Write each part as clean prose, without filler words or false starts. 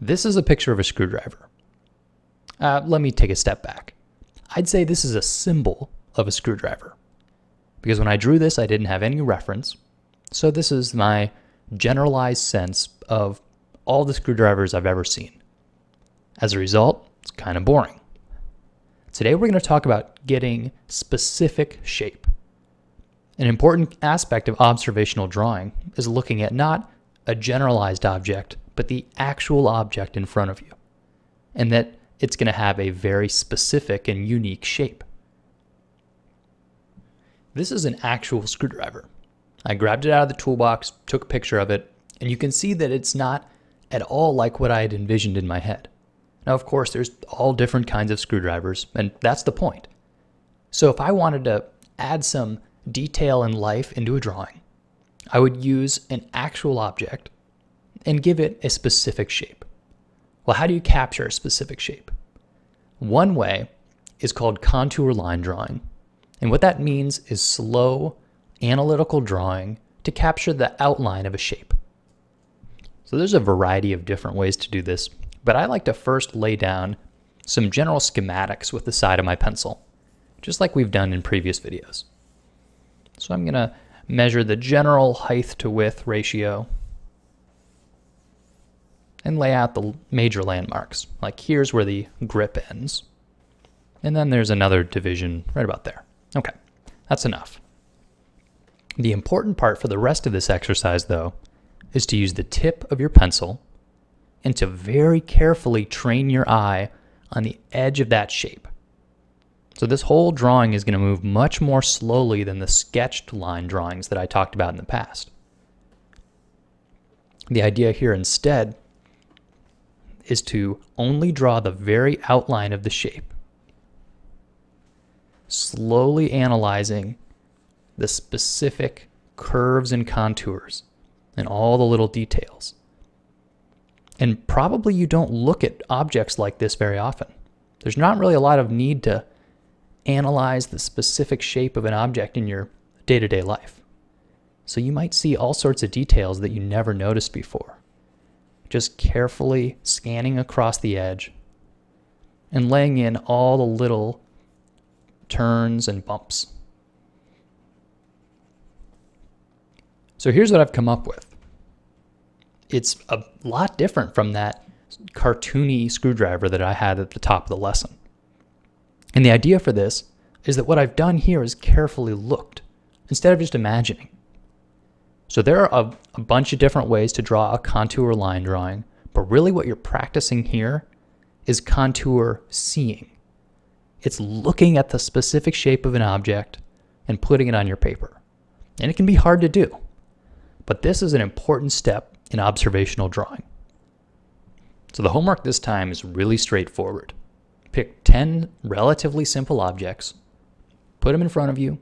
This is a picture of a screwdriver. Let me take a step back. I'd say this is a symbol of a screwdriver, because when I drew this, I didn't have any reference. So this is my generalized sense of all the screwdrivers I've ever seen. As a result, it's kind of boring. Today we're going to talk about getting specific shape. An important aspect of observational drawing is looking at not a generalized object, but the actual object in front of you, and that it's going to have a very specific and unique shape. This is an actual screwdriver. I grabbed it out of the toolbox, took a picture of it, and you can see that it's not at all like what I had envisioned in my head. Now, of course, there's all different kinds of screwdrivers, and that's the point. So if I wanted to add some detail and life into a drawing, I would use an actual object and give it a specific shape. Well, how do you capture a specific shape? One way is called contour line drawing. And what that means is slow, analytical drawing to capture the outline of a shape. So there's a variety of different ways to do this, but I like to first lay down some general schematics with the side of my pencil, just like we've done in previous videos. So I'm going to measure the general height to width ratio and lay out the major landmarks. Like here's where the grip ends. And then there's another division right about there. Okay, that's enough. The important part for the rest of this exercise, though, is to use the tip of your pencil and to very carefully train your eye on the edge of that shape. So this whole drawing is going to move much more slowly than the sketched line drawings that I talked about in the past. The idea here instead is to only draw the very outline of the shape, slowly analyzing the specific curves and contours and all the little details. And probably you don't look at objects like this very often. There's not really a lot of need to analyze the specific shape of an object in your day-to-day life. So you might see all sorts of details that you never noticed before. Just carefully scanning across the edge and laying in all the little turns and bumps. So here's what I've come up with. It's a lot different from that cartoony screwdriver that I had at the top of the lesson. And the idea for this is that what I've done here is carefully looked instead of just imagining. So there are a bunch of different ways to draw a contour line drawing, but really what you're practicing here is contour seeing. It's looking at the specific shape of an object and putting it on your paper. And it can be hard to do, but this is an important step in observational drawing. So the homework this time is really straightforward. Pick 10 relatively simple objects, put them in front of you,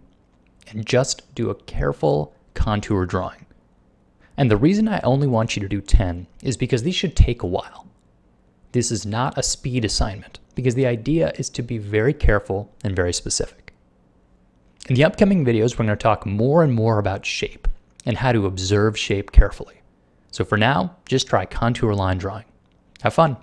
and just do a careful contour drawing. And the reason I only want you to do 10 is because these should take a while. This is not a speed assignment, because the idea is to be very careful and very specific. In the upcoming videos, we're going to talk more and more about shape and how to observe shape carefully. So for now, just try contour line drawing. Have fun.